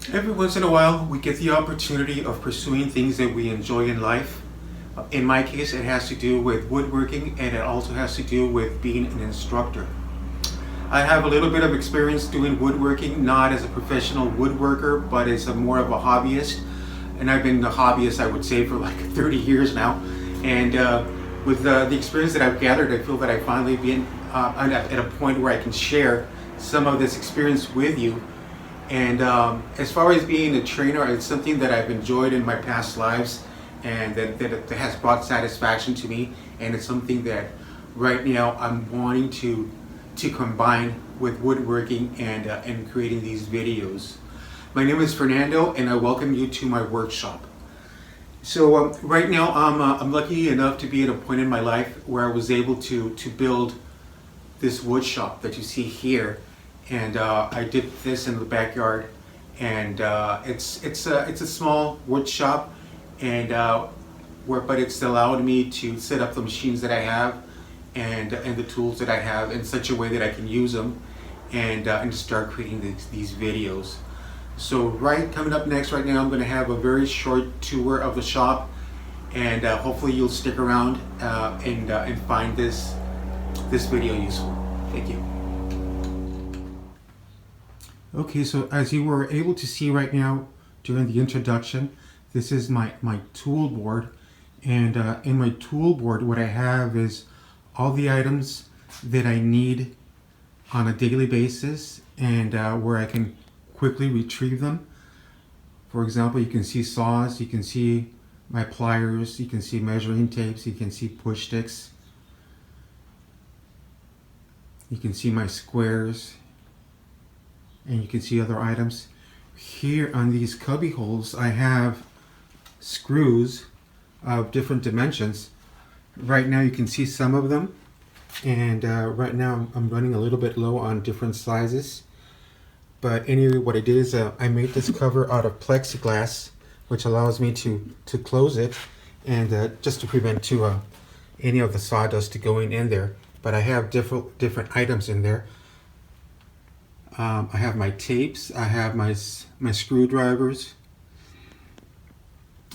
Every once in a while, we get the opportunity of pursuing things that we enjoy in life. In my case, it has to do with woodworking, and it also has to do with being an instructor. I have a little bit of experience doing woodworking, not as a professional woodworker, but as more of a hobbyist. And I've been a hobbyist, I would say, for like 30 years now. And with the experience that I've gathered, I feel that I've finally been at a point where I can share some of this experience with you. And as far as being a trainer, it's something that I've enjoyed in my past lives, and that has brought satisfaction to me. And it's something that right now I'm wanting to combine with woodworking and creating these videos. My name is Fernando, and I welcome you to my workshop. So right now I'm lucky enough to be at a point in my life where I was able to build this wood shop that you see here. And I did this in the backyard, and it's a small wood shop, and but it's allowed me to set up the machines that I have, and the tools that I have in such a way that I can use them, and start creating these videos. So coming up next, right now I'm going to have a very short tour of the shop, and hopefully you'll stick around and find this video useful. Thank you. Okay, so as you were able to see right now during the introduction, this is my tool board. And in my tool board, what I have is all the items that I need on a daily basis, and where I can quickly retrieve them. For example, you can see saws, you can see my pliers, you can see measuring tapes, you can see push sticks, you can see my squares, and you can see other items. Here on these cubby holes, I have screws of different dimensions. Right now you can see some of them, and right now I'm running a little bit low on different sizes. But anyway, what I did is I made this cover out of plexiglass, which allows me to close it, and just to prevent any of the sawdust going in there. But I have different items in there. I have my tapes, I have my screwdrivers,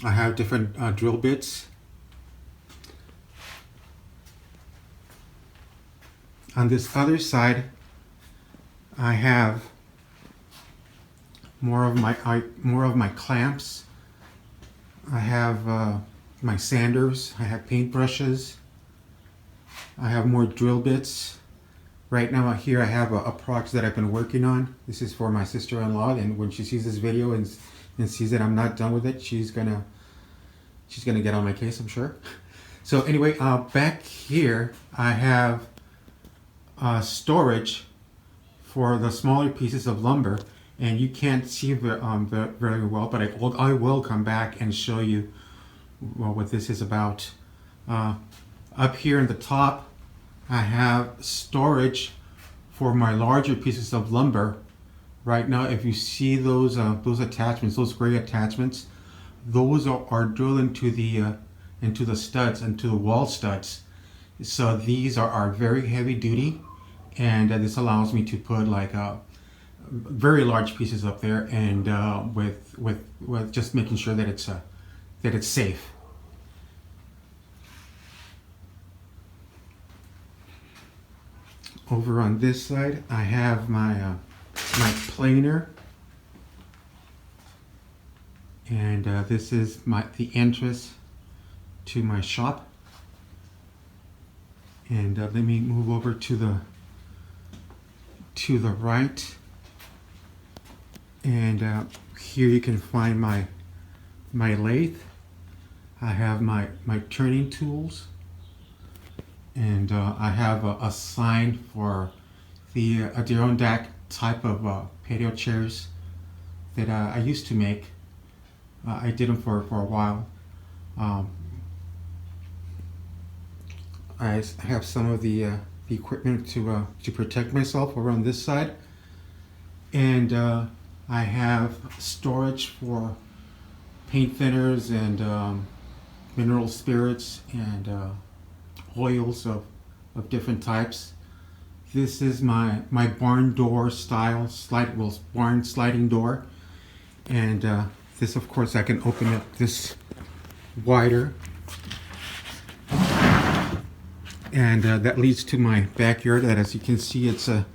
I have different drill bits. On this other side, I have more of my clamps. I have my sanders, I have paintbrushes, I have more drill bits. Right now here I have a project that I've been working on. This is for my sister-in-law, and when she sees this video and sees that I'm not done with it, she's gonna get on my case, I'm sure. So anyway, back here I have storage for the smaller pieces of lumber, and you can't see very well, but I will come back and show you what this is about. Up here in the top, I have storage for my larger pieces of lumber. Right now, if you see those attachments, those gray attachments, those are drilled into the studs, into the wall studs. So these are very heavy duty, and this allows me to put like very large pieces up there, and with just making sure that it's safe. Over on this side, I have my planer, and this is the entrance to my shop. And let me move over to the right, and here you can find my lathe. I have my turning tools. And I have a sign for the Adirondack type of patio chairs that I used to make. I did them for a while. I have some of the equipment to protect myself over on this side, and I have storage for paint thinners and mineral spirits and oils of different types. This is my barn door style barn sliding door, And this, of course, I can open up this wider. And that leads to my backyard. That, as you can see, it's a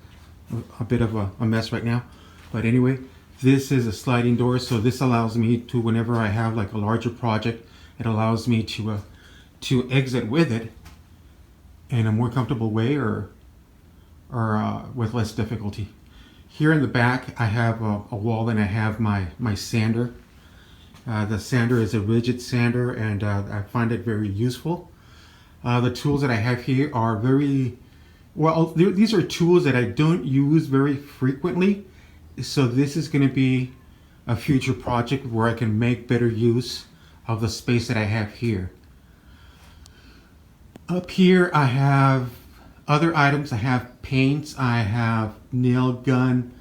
bit of a mess right now. But anyway, this is a sliding door, so this allows me to, whenever I have like a larger project, it allows me to exit with it in a more comfortable way, or with less difficulty. Here in the back, I have a wall, and I have my sander. The sander is a rigid sander, and I find it very useful. The tools that I have here are very well. These are tools that I don't use very frequently, so this is going to be a future project where I can make better use of the space that I have here. Up here I have other items. I have paints, I have nail gun,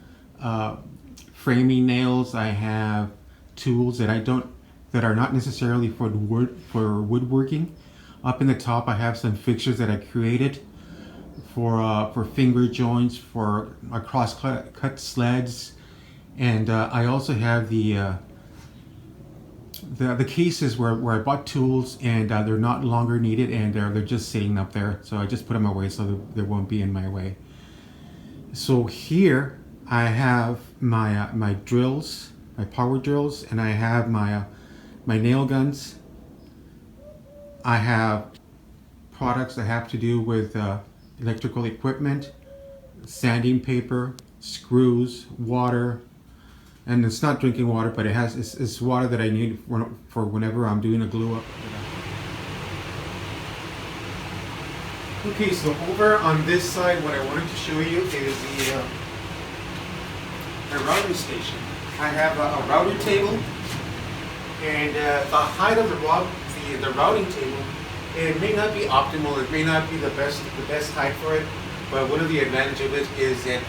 framing nails, I have tools that are not necessarily for woodworking. Up in the top I have some fixtures that I created for finger joints, for cross cut sleds, and I also have the cases where I bought tools and they're not longer needed, and they're just sitting up there, so I just put them away so they won't be in my way. So here I have my drills, my power drills, and I have my nail guns. I have products that have to do with electrical equipment, sanding paper, screws, water, and it's not drinking water, but it's water that I need for whenever I'm doing a glue up. Okay, so over on this side, what I wanted to show you is the routing station. I have a router table, and the height of the routing table, it may not be optimal. It may not be the best height for it, but one of the advantages of it is that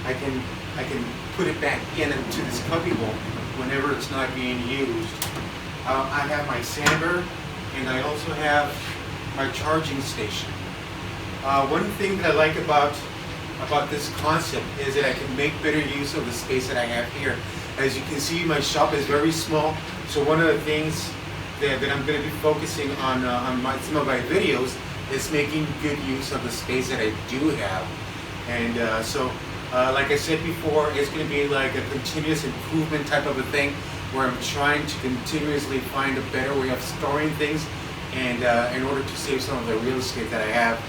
I can put it back into this cubbyhole whenever it's not being used. I have my sander, and I also have my charging station. One thing that I like about this concept is that I can make better use of the space that I have here. As you can see, my shop is very small, so one of the things that I'm going to be focusing on some of my videos is making good use of the space that I do have. And like I said before, it's going to be like a continuous improvement type of a thing, where I'm trying to continuously find a better way of storing things, and in order to save some of the real estate that I have.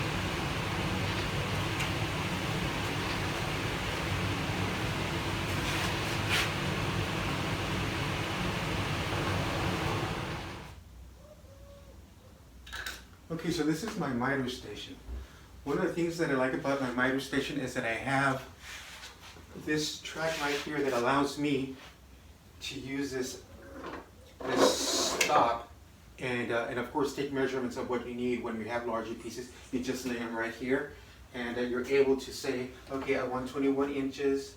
Okay, so this is my miter station. One of the things that I like about my miter station is that I have this track right here that allows me to use this stop and of course take measurements of what you need when you have larger pieces. You just lay them right here, and you're able to say, okay, I want 21 inches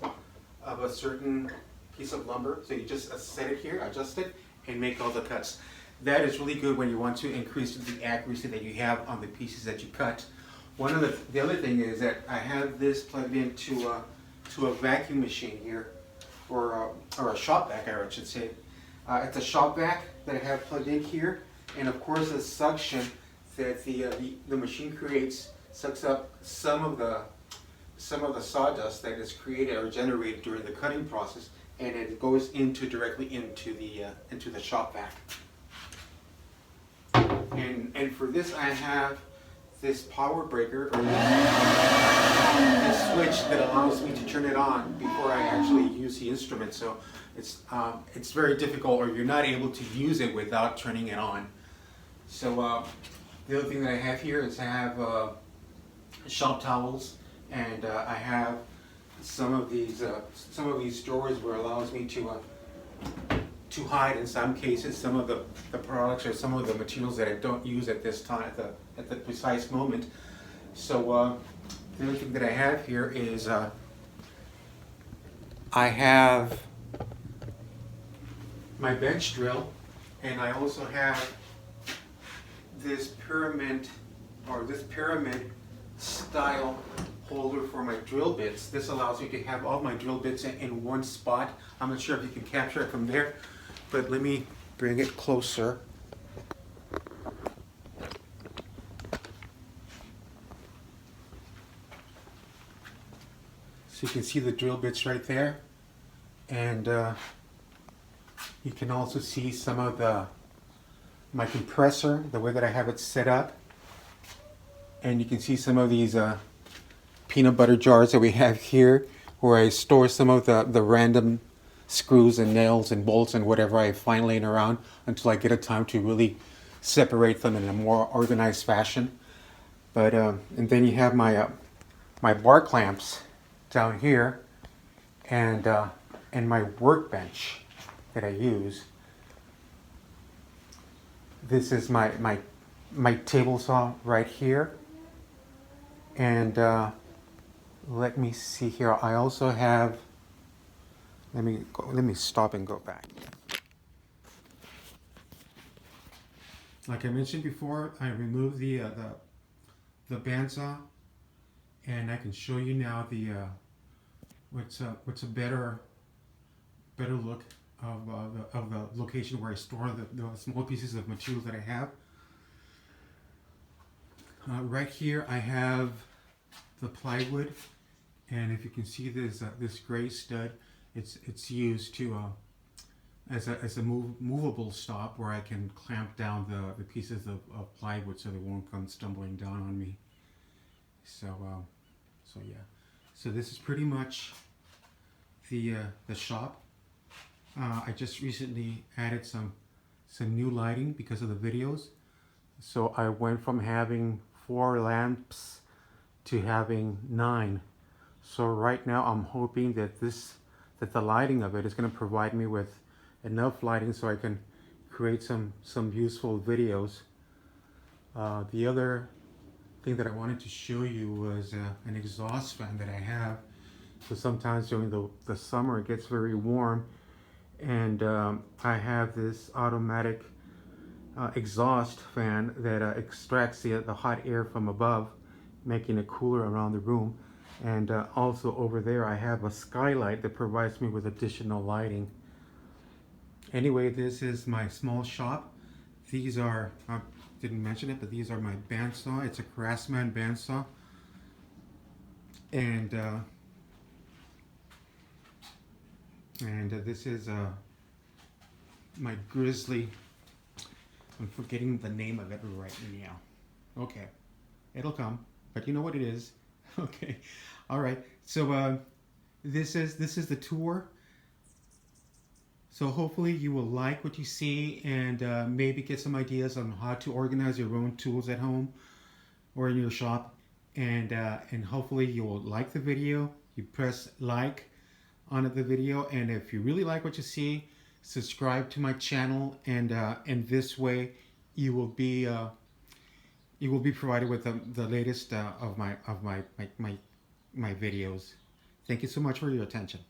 of a certain piece of lumber. So you just set it here, adjust it, and make all the cuts. That is really good when you want to increase the accuracy that you have on the pieces that you cut. One of the other thing is that I have this plugged into a vacuum machine here, or a shop vac, I should say. It's a shop vac that I have plugged in here, and of course the suction that the machine creates sucks up some of the sawdust that is created or generated during the cutting process, and it goes directly into the shop vac. And for this, I have this power breaker, or this switch that allows me to turn it on before I actually use the instrument. So it's very difficult, or you're not able to use it without turning it on. So the other thing that I have here is I have shop towels, and I have some of these drawers where it allows me to hide, in some cases, some of the products or some of the materials that I don't use at this time, at the precise moment. So the other thing that I have here is I have my bench drill, and I also have this pyramid style holder for my drill bits. This allows me to have all my drill bits in one spot. I'm not sure if you can capture it from there, but let me bring it closer. So you can see the drill bits right there, and you can also see some of my compressor, the way that I have it set up, and you can see some of these peanut butter jars that we have here, where I store some of the random screws and nails and bolts and whatever I find laying around until I get a time to really separate them in a more organized fashion. But and then you have my bar clamps down here, and my workbench that I use. This is my table saw right here, and let me see here. I also have. Let me stop and go back. Like I mentioned before, I removed the bandsaw, and I can show you now the what's a better look of the location where I store the small pieces of material that I have. Right here I have the plywood, and if you can see this gray stud, it's used to as a movable stop where I can clamp down the pieces of plywood so they won't come stumbling down on me. So yeah. So this is pretty much the shop. I just recently added some new lighting because of the videos. So I went from having 4 lamps to having 9. So right now I'm hoping that the lighting of it is going to provide me with enough lighting so I can create some useful videos. The other thing that I wanted to show you was an exhaust fan that I have. So sometimes during the summer it gets very warm, and I have this automatic exhaust fan that extracts the hot air from above, making it cooler around the room. And also over there I have a skylight that provides me with additional lighting. Anyway, this is my small shop. These are, I didn't mention it, but these are my bandsaw. It's a Craftsman bandsaw. And this is my Grizzly. I'm forgetting the name of it right now. Okay, it'll come, but you know what it is. Okay, all right. So this is the tour. So hopefully you will like what you see, and maybe get some ideas on how to organize your own tools at home or in your shop. And hopefully you will like the video. You press like on the video, and if you really like what you see, subscribe to my channel, and this way you will be provided with the latest of my videos. Thank you so much for your attention.